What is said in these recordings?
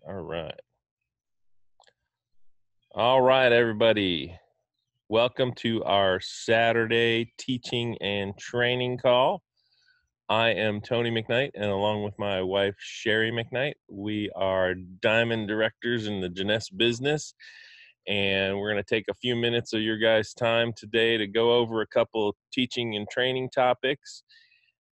here. All right. All right, everybody. Welcome to our Saturday teaching and training call. I am Tony McKnight, and along with my wife, Sherrie McKnight, we are diamond directors in the Jeunesse business. And we're going to take a few minutes of your guys' time today to go over a couple of teaching and training topics.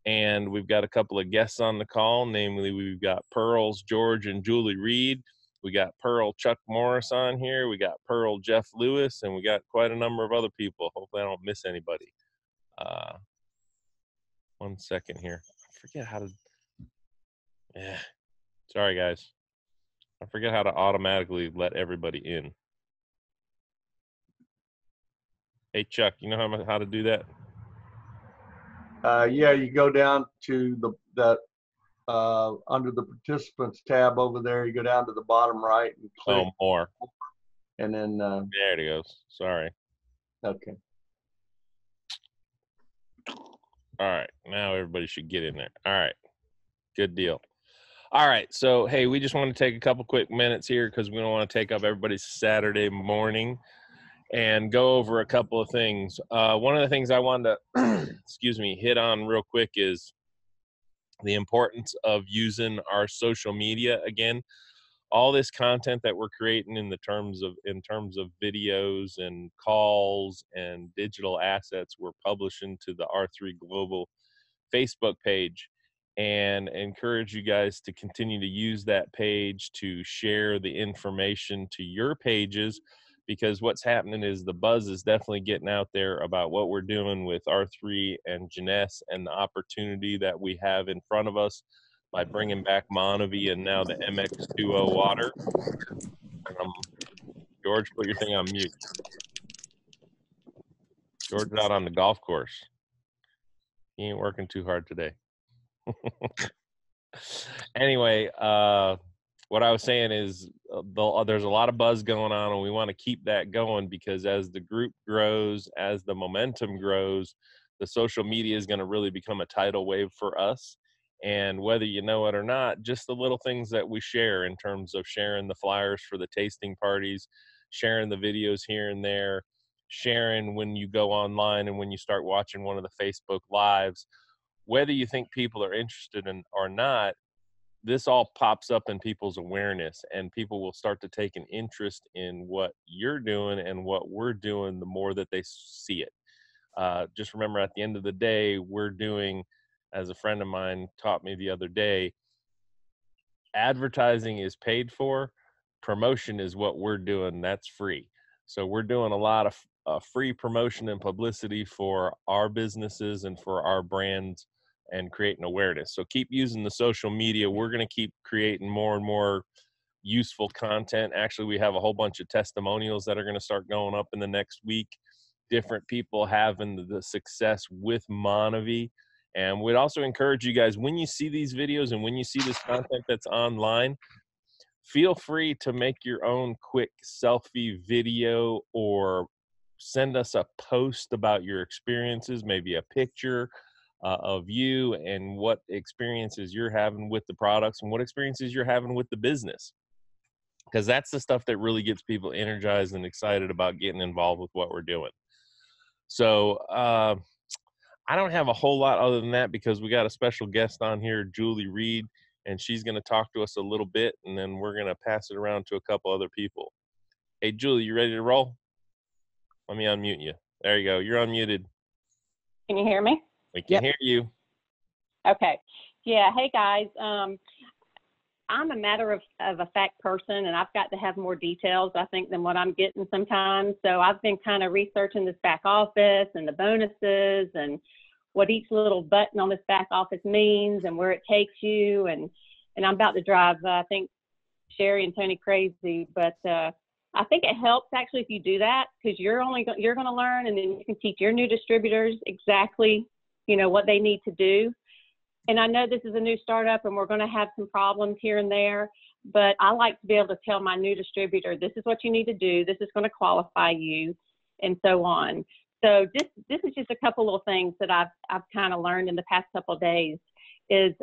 And we've got a couple of guests on the call. Namely, we've got Pearl's George and Julie Reed. We got Pearl Chuck Morris on here. We got Pearl Jeff Lewis, and we got quite a number of other people. Hopefully I don't miss anybody. 1 second here. I forget how to, sorry guys. I forget how to automatically let everybody in. Hey Chuck, you know how to do that? Yeah, you go down to that under the participants tab over there. You go down to the bottom right and click. Oh, more. And then there it goes. Sorry. Okay. All right, now everybody should get in there. All right, good deal. All right, so hey, we just want to take a couple quick minutes here because we don't want to take up everybody's Saturday morning and go over a couple of things. One of the things I wanted to, hit on real quick is the importance of using our social media. Again, all this content that we're creating in terms of videos and calls and digital assets, we're publishing to the R3 Global Facebook page, and encourage you guys to continue to use that page to share the information to your pages, because what's happening is the buzz is definitely getting out there about what we're doing with R3 and Jeunesse and the opportunity that we have in front of us by bringing back MonaVie and now the MX2O water. George, put your thing on mute. George's out on the golf course. He ain't working too hard today. Anyway, what I was saying is there's a lot of buzz going on, and we want to keep that going, because as the group grows, as the momentum grows, the social media is going to really become a tidal wave for us. And whether you know it or not, just the little things that we share in terms of sharing the flyers for the tasting parties, sharing the videos here and there, sharing when you go online and when you start watching one of the Facebook Lives, whether you think people are interested in or not, this all pops up in people's awareness, and people will start to take an interest in what you're doing and what we're doing the more that they see it. Just remember, at the end of the day, we're doing, as a friend of mine taught me the other day, advertising is paid for, promotion is what we're doing, that's free. So we're doing a lot of free promotion and publicity for our businesses and for our brands, and creating awareness. So keep using the social media. We're going to keep creating more and more useful content. Actually, we have a whole bunch of testimonials that are going to start going up in the next week. Different people having the success with MonaVie. And we'd also encourage you guys, when you see these videos and when you see this content that's online, feel free to make your own quick selfie video or send us a post about your experiences, maybe a picture of you and what experiences you're having with the products and what experiences you're having with the business, because that's the stuff that really gets people energized and excited about getting involved with what we're doing. So I don't have a whole lot other than that, because we got a special guest on here, Julie Reed, and she's going to talk to us a little bit, and then we're going to pass it around to a couple other people. Hey Julie, you ready to roll? Let me unmute you. There you go, you're unmuted. Can you hear me? We can hear you. Okay. Yeah. Hey guys. I'm a matter of a fact person, and I've got to have more details, I think, than what I'm getting sometimes. So I've been kind of researching this back office and the bonuses and what each little button on this back office means and where it takes you. And I'm about to drive, I think, Sherrie and Tony crazy, but I think it helps actually if you do that, because you're going to learn, and then you can teach your new distributors exactly, you know, what they need to do. And I know this is a new startup and we're going to have some problems here and there, but I like to be able to tell my new distributor, this is what you need to do, this is going to qualify you, and so on. So this is just a couple little things that I've kind of learned in the past couple of days is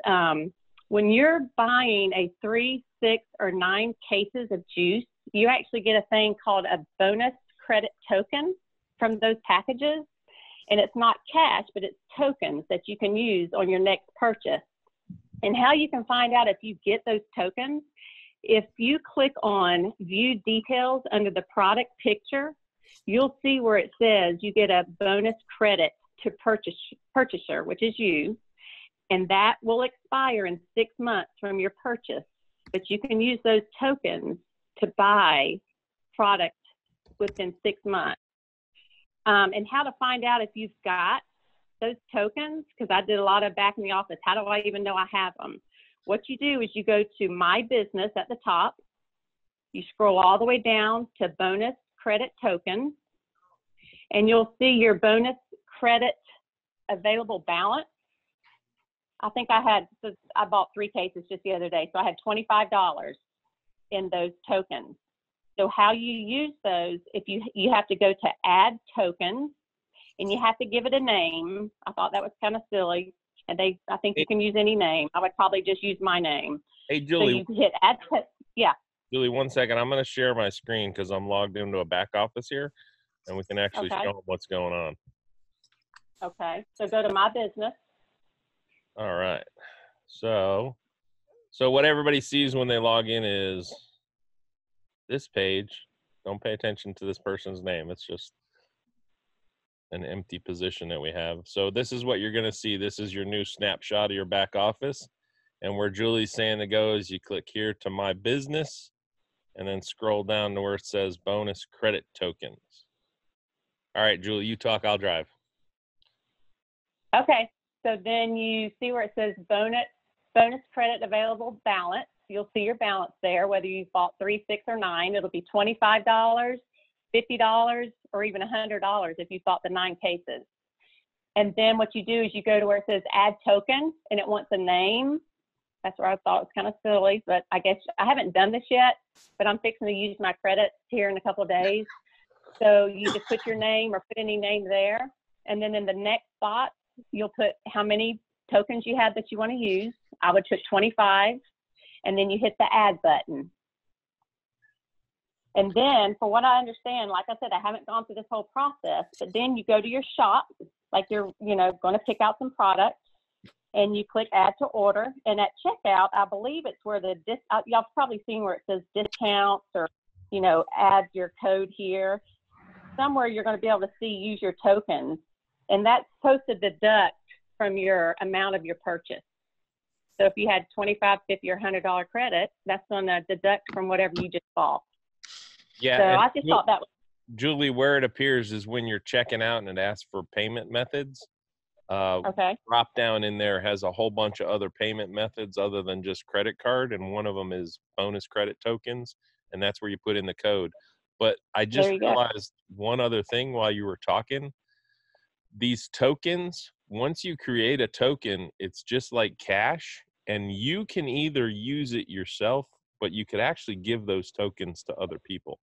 When you're buying a 3, 6, or 9 cases of juice, you actually get a thing called a bonus credit token from those packages. And it's not cash, but it's tokens that you can use on your next purchase. And how you can find out if you get those tokens, if you click on View Details under the product picture, you'll see where it says you get a bonus credit to purchaser, which is you, and that will expire in 6 months from your purchase. But you can use those tokens to buy product within 6 months. And how to find out if you've got those tokens, because I did a lot of back in the office. How do I even know I have them? What you do is you go to My Business at the top. You scroll all the way down to Bonus Credit Tokens, and you'll see your bonus credit available balance. I think I bought 3 cases just the other day, so I had $25 in those tokens. So how you use those, if you have to go to Add Tokens, and you have to give it a name. I thought that was kind of silly, and I think you can use any name. I would probably just use my name. Hey, Julie. So you hit Add. Yeah. Julie, 1 second. I'm going to share my screen because I'm logged into a back office here, and we can actually show them what's going on. Okay. So go to My Business. All right. So what everybody sees when they log in is this page. Don't pay attention to this person's name. It's just an empty position that we have. So this is what you're going to see. This is your new snapshot of your back office. And where Julie's saying to go is you click here to My Business and then scroll down to where it says Bonus Credit Tokens. All right, Julie, you talk, I'll drive. Okay. So then you see where it says bonus credit available balance. You'll see your balance there, whether you bought 3, 6, or 9. It'll be $25, $50, or even $100 if you bought the 9 cases. And then what you do is you go to where it says Add Token, and it wants a name. That's where I thought it was kind of silly, but I guess I haven't done this yet, but I'm fixing to use my credits here in a couple of days. So you just put your name or put any name there. And then in the next spot, you'll put how many tokens you have that you want to use. I would put 25, and then you hit the Add button. And then, for what I understand, like I said, I haven't gone through this whole process, but then you go to your shop, like you're, going to pick out some products, and you click Add to Order. And at checkout, I believe it's where y'all probably seen where it says discounts or, add your code here. Somewhere you're going to be able to see Use Your Tokens, and that's supposed to deduct from your amount of your purchase. So if you had $25, $50, or $100 credit, that's going to deduct from whatever you just bought. Yeah. So I just thought that was. Julie, where it appears is when you're checking out and it asks for payment methods. Okay. Drop down in there has a whole bunch of other payment methods other than just credit card, and one of them is bonus credit tokens, and that's where you put in the code. But I just realized one other thing while you were talking. These tokens, once you create a token, it's just like cash, and you can either use it yourself, but you could actually give those tokens to other people.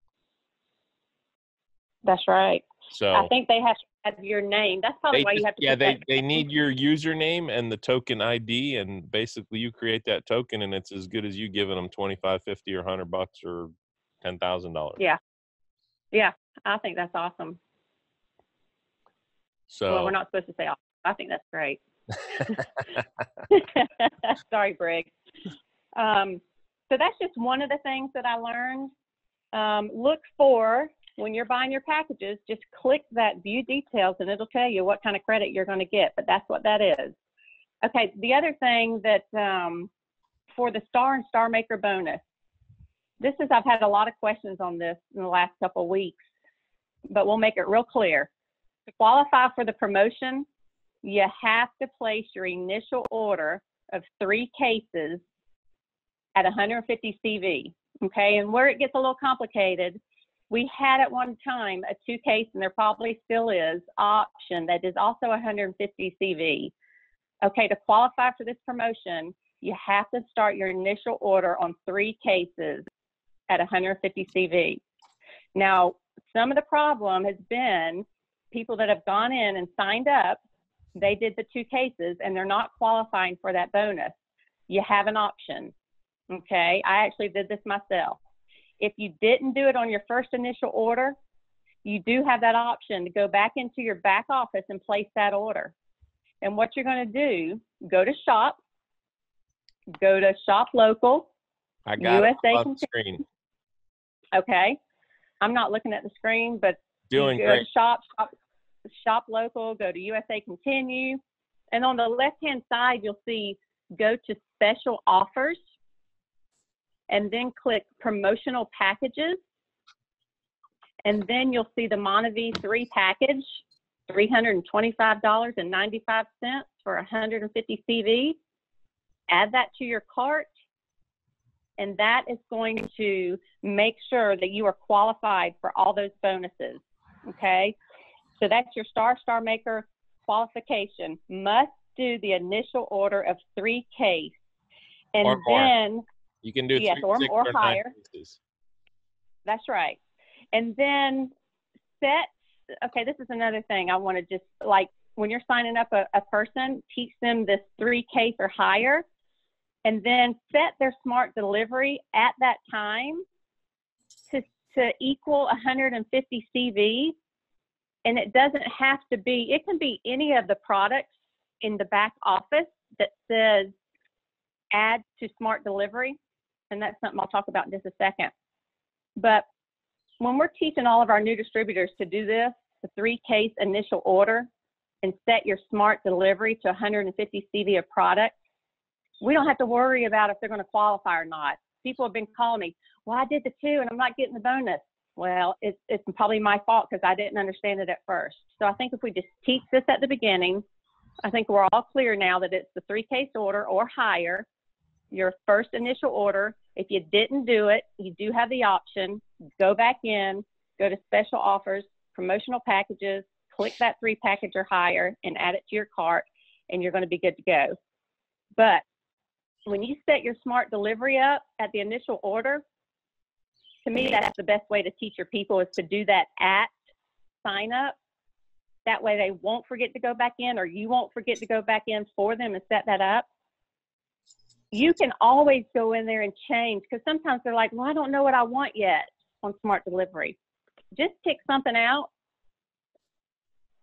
That's right. So I think they have to have your name. That's probably why you have to. Yeah, they need your username and the token ID, and basically you create that token, and it's as good as you giving them $25, $50, or $100 or $10,000. Yeah, I think that's awesome. So well, we're not supposed to say awesome. I think that's great. Sorry, Briggs. So that's just one of the things that I learned. Look for, when you're buying your packages, just click that View Details, and it'll tell you what kind of credit you're going to get, but that's what that is. Okay, the other thing that for the Star and Star Maker bonus, I've had a lot of questions on this in the last couple of weeks, but we'll make it real clear. To qualify for the promotion, you have to place your initial order of 3 cases at 150 CV, okay? And where it gets a little complicated, we had at one time a 2-case, and there probably still is, option that is also 150 CV. Okay, to qualify for this promotion, you have to start your initial order on 3 cases at 150 CV. Now, some of the problem has been people that have gone in and signed up, they did the 2 cases, and they're not qualifying for that bonus. you have an option. Okay, I actually did this myself. If you didn't do it on your first initial order, you do have that option to go back into your back office and place that order. And what you're going to do, go to shop local, I got USA it on the screen. Okay, I'm not looking at the screen, but Doing you go great. to shop local, go to USA Continue, and on the left-hand side, you'll see go to special offers, and then click promotional packages. And then you'll see the MonaVie 3 package, $325.95 for 150 CV. Add that to your cart, and that is going to make sure that you are qualified for all those bonuses, okay? So that's your Star Maker qualification. Must do the initial order of 3 case. And or more. then, You can do yes, 3, 6, or 9 higher. pieces. That's right. And then okay, this is another thing I want to just, like, when you're signing up a person, teach them this 3 case or higher, and then set their smart delivery at that time to equal 150 CV. And it doesn't have to be, it can be any of the products in the back office that says add to smart delivery. And that's something I'll talk about in just a second. But when we're teaching all of our new distributors to do this, the 3 case initial order, and set your smart delivery to 150 CV of product, we don't have to worry about if they're going to qualify or not. People have been calling me, well, I did the 2 and I'm not getting the bonus. Well, it's probably my fault because I didn't understand it at first. So I think if we just teach this at the beginning, I think we're all clear now that it's the 3 case order or higher, your first initial order. If you didn't do it, you do have the option. Go back in, go to special offers, promotional packages, click that 3 package or higher and add it to your cart, and you're going to be good to go. But when you set your smart delivery up at the initial order, to me, that's the best way to teach your people, is to do that at sign up. That way they won't forget to go back in, or you won't forget to go back in for them and set that up. You can always go in there and change, because sometimes they're like, well, I don't know what I want yet on smart delivery. Just pick something out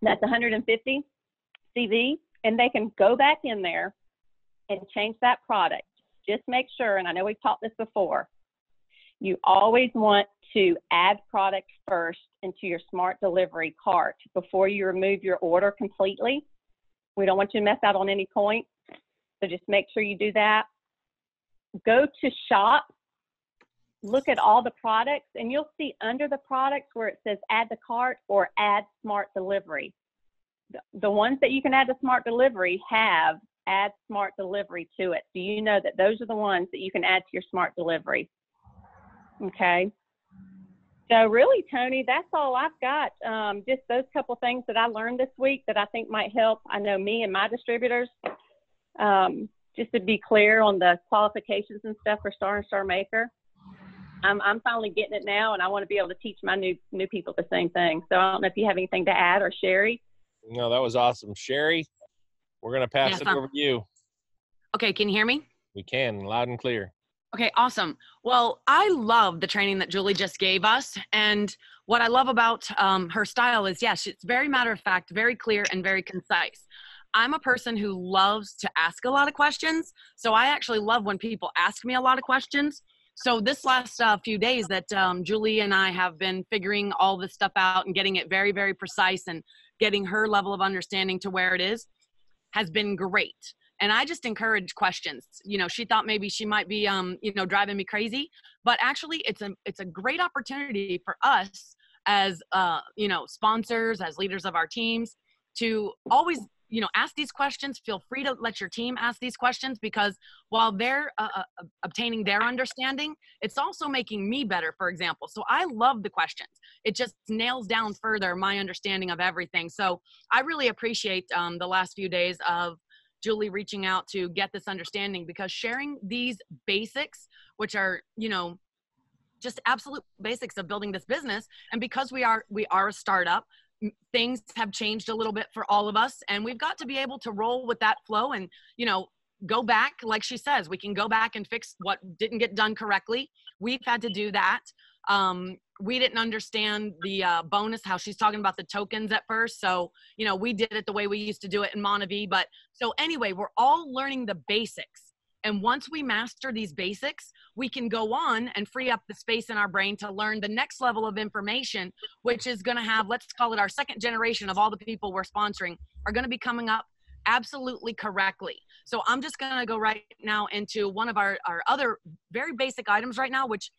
that's 150 CV, and they can go back in there and change that product. Just make sure, and I know we've taught this before, you always want to add product first into your smart delivery cart before you remove your order completely. We don't want you to mess out on any point, so just make sure you do that. Go to shop, look at all the products, and you'll see under the products where it says add to cart or add smart delivery. The ones that you can add to smart delivery have add smart delivery to it. So you know that those are the ones that you can add to your smart delivery. Okay. So really, Tony, that's all I've got. Just those couple things that I learned this week that I think might help, I know, me and my distributors. Just to be clear on the qualifications and stuff for Star and Star Maker. I'm finally getting it now, and I want to be able to teach my new people the same thing. So I don't know if you have anything to add, or Sherrie. No, that was awesome. Sherrie, we're going to pass it over to you. Okay, can you hear me? We can, loud and clear. Okay, awesome. Well, I love the training that Julie just gave us. And what I love about her style is, yes, it's very matter of fact, very clear, and very concise. I'm a person who loves to ask a lot of questions. So I actually love when people ask me a lot of questions. So this last few days that Julie and I have been figuring all this stuff out and getting it very, very precise and getting her level of understanding to where it is has been great. And I just encourage questions. You know, she thought maybe she might be, driving me crazy, but actually it's a great opportunity for us as, sponsors, as leaders of our teams, to always, ask these questions. Feel free to let your team ask these questions, because while they're obtaining their understanding, it's also making me better, for example. So I love the questions. It just nails down further my understanding of everything. So I really appreciate the last few days of Julie reaching out to get this understanding, because sharing these basics, which are, just absolute basics of building this business. And because we are a startup, things have changed a little bit for all of us, and we've got to be able to roll with that flow and, go back, like she says, we can go back and fix what didn't get done correctly. We've had to do that. We didn't understand the bonus, how she's talking about the tokens at first. So, you know, we did it the way we used to do it in MonaVie. But so anyway, we're all learning the basics. And once we master these basics, we can go on and free up the space in our brain to learn the next level of information, which is going to have, let's call it our second generation of all the people we're sponsoring are going to be coming up absolutely correctly. So I'm just going to go right now into one of our other very basic items right now, which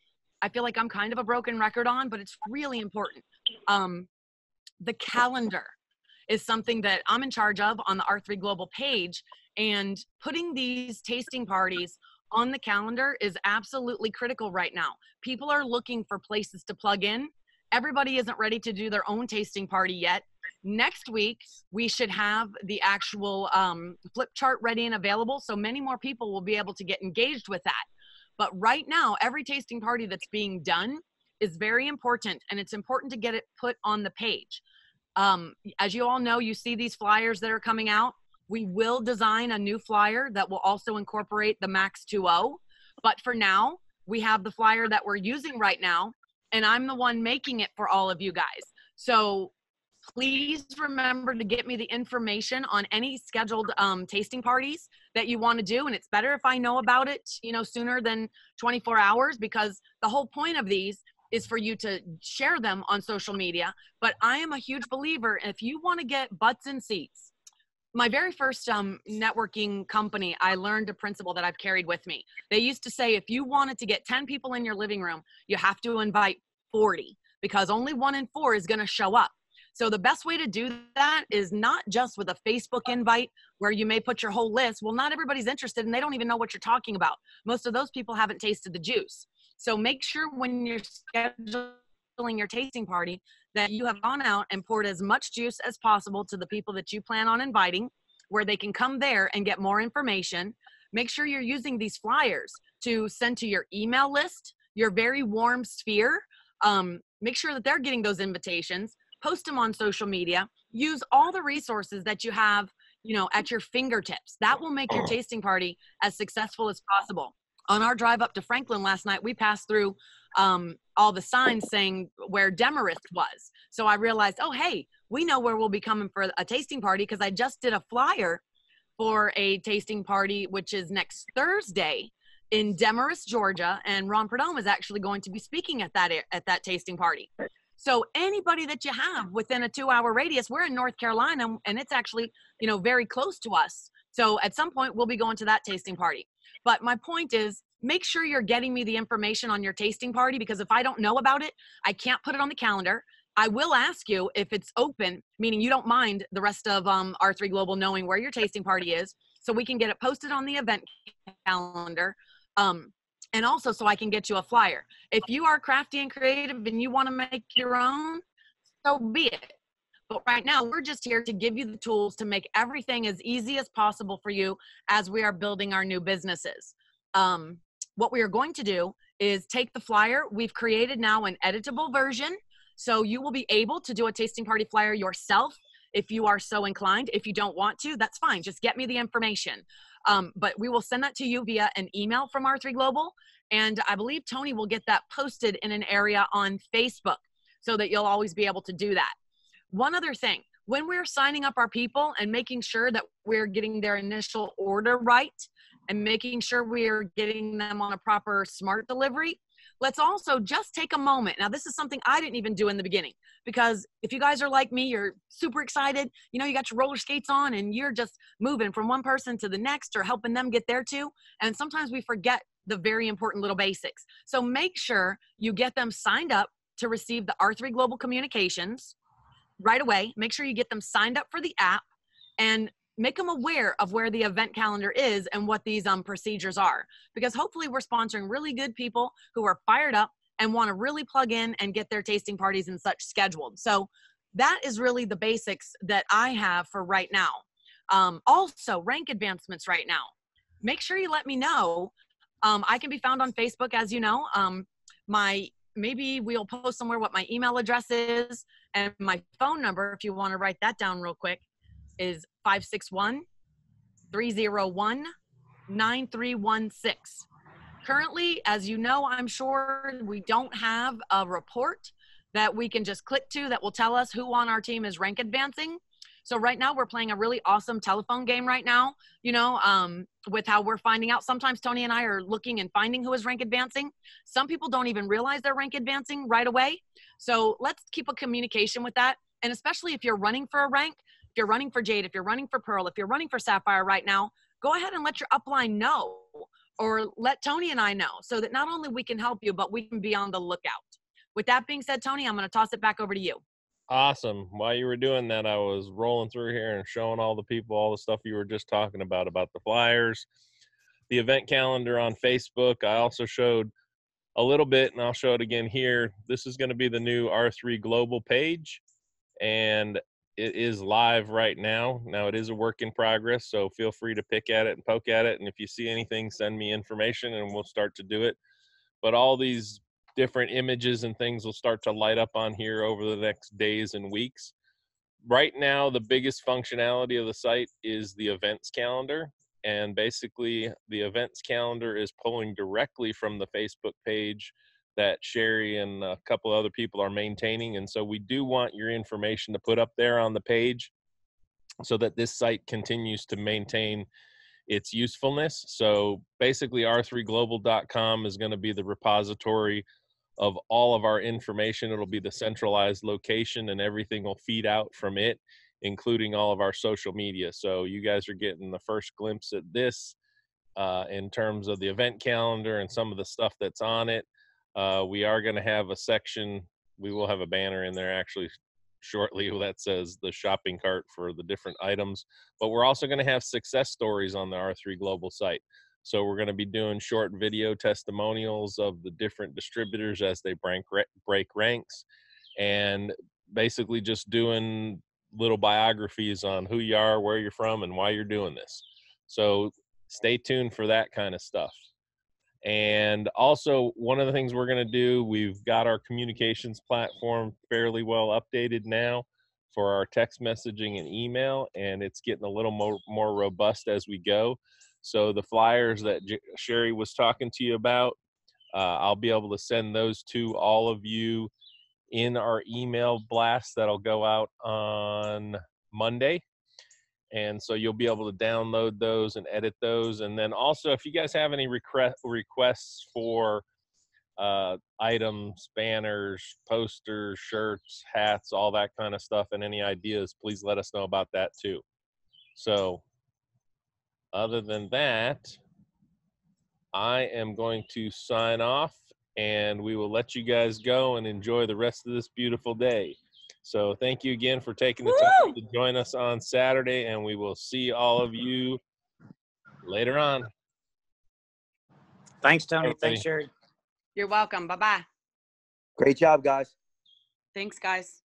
I feel like I'm kind of a broken record on, but it's really important. The calendar is something that I'm in charge of on the R3 Global page, and putting these tasting parties on the calendar is absolutely critical right now. People are looking for places to plug in. Everybody isn't ready to do their own tasting party yet. Next week, we should have the actual flip chart ready and available, so many more people will be able to get engaged with that. But right now, every tasting party that's being done is very important, and it's important to get it put on the page. As you all know, you see these flyers that are coming out. We will design a new flyer that will also incorporate the Max 2.0. But for now, we have the flyer that we're using right now, and I'm the one making it for all of you guys. So please remember to get me the information on any scheduled tasting parties that you want to do. And it's better if I know about it, you know, sooner than 24 hours, because the whole point of these is for you to share them on social media. But I am a huge believer, if you want to get butts in seats. My very first networking company, I learned a principle that I've carried with me. They used to say, if you wanted to get 10 people in your living room, you have to invite 40, because only 1 in 4 is going to show up. So the best way to do that is not just with a Facebook invite where you may put your whole list. Well, not everybody's interested and they don't even know what you're talking about. Most of those people haven't tasted the juice. So make sure when you're scheduling your tasting party that you have gone out and poured as much juice as possible to the people that you plan on inviting, where they can come there and get more information. Make sure you're using these flyers to send to your email list, your very warm sphere. Make sure that they're getting those invitations. Post them on social media. Use all the resources that you have, you know, at your fingertips. That will make your tasting party as successful as possible. On our drive up to Franklin last night, we passed through all the signs saying where Demarest was. So I realized, oh, hey, we know where we'll be coming for a tasting party, because I just did a flyer for a tasting party, which is next Thursday in Demarest, Georgia. And Ron Prudhomme is actually going to be speaking at that tasting party. So anybody that you have within a 2-hour radius, we're in North Carolina, and it's actually, you know, very close to us. So at some point we'll be going to that tasting party. But my point is, make sure you're getting me the information on your tasting party, because if I don't know about it, I can't put it on the calendar. I will ask you if it's open, meaning you don't mind the rest of R3 Global knowing where your tasting party is, so we can get it posted on the event calendar. And also so I can get you a flyer. If you are crafty and creative and you want to make your own, so be it. But right now, we're just here to give you the tools to make everything as easy as possible for you as we are building our new businesses. What we are going to do is take the flyer. We've created now an editable version. So you will be able to do a tasting party flyer yourself if you are so inclined. If you don't want to, that's fine. Just get me the information. But we will send that to you via an email from R3 Global. And I believe Tony will get that posted in an area on Facebook so that you'll always be able to do that. One other thing, when we're signing up our people and making sure that we're getting their initial order right and making sure we're getting them on a proper smart delivery, let's also just take a moment. Now, this is something I didn't even do in the beginning, because if you guys are like me, you're super excited, you know, you got your roller skates on and you're just moving from one person to the next or helping them get there too. And sometimes we forget the very important little basics. So make sure you get them signed up to receive the R3 Global Communications right away. Make sure you get them signed up for the app and make them aware of where the event calendar is and what these procedures are, because hopefully we're sponsoring really good people who are fired up and want to really plug in and get their tasting parties and such scheduled. So that is really the basics that I have for right now. Also, rank advancements right now. Make sure you let me know. I can be found on Facebook, as you know. Maybe we'll post somewhere what my email address is, and my phone number, if you want to write that down real quick, is 561-301-5885. 9316. Currently, as you know, I'm sure we don't have a report that we can just click to that will tell us who on our team is rank advancing. So right now we're playing a really awesome telephone game right now, with how we're finding out. Sometimes Tony and I are looking and finding who is rank advancing. Some people don't even realize they're rank advancing right away. So let's keep a communication with that. And especially if you're running for a rank, if you're running for Jade, if you're running for Pearl, if you're running for Sapphire right now, go ahead and let your upline know, or let Tony and I know, so that not only we can help you, but we can be on the lookout. With that being said, Tony, I'm going to toss it back over to you. Awesome. While you were doing that, I was rolling through here and showing all the people all the stuff you were just talking about the flyers, the event calendar on Facebook. I also showed a little bit, and I'll show it again here. This is going to be the new R3 Global page, and it is live right now. Now, it is a work in progress, so feel free to pick at it and poke at it, and if you see anything, send me information, and we'll start to do it. But all these different images and things will start to light up on here over the next days and weeks. Right now, the biggest functionality of the site is the events calendar. And basically, the events calendar is pulling directly from the Facebook page that Sherrie and a couple other people are maintaining. And so we do want your information to put up there on the page so that this site continues to maintain its usefulness. So basically, r3global.com is going to be the repository of all of our information. It'll be the centralized location, and everything will feed out from it, including all of our social media. So you guys are getting the first glimpse at this in terms of the event calendar and some of the stuff that's on it. We are going to have a section, we will have a banner in there actually shortly that says the shopping cart for the different items, but we're also going to have success stories on the R3 Global site. So we're going to be doing short video testimonials of the different distributors as they break ranks, and basically just doing little biographies on who you are, where you're from, and why you're doing this. So stay tuned for that kind of stuff. And also, one of the things we're going to do, we've got our communications platform fairly well updated now for our text messaging and email, and it's getting a little more robust as we go. So the flyers that Sherrie was talking to you about, I'll be able to send those to all of you in our email blast that'll go out on Monday. And so you'll be able to download those and edit those. And then also, if you guys have any requests for items, banners, posters, shirts, hats, all that kind of stuff, and any ideas, please let us know about that too. So other than that, I am going to sign off, and we will let you guys go and enjoy the rest of this beautiful day. So thank you again for taking the time to join us on Saturday, and we will see all of you later on. Thanks, Tony. Everybody. Thanks, Sherrie. You're welcome. Bye-bye. Great job, guys. Thanks, guys.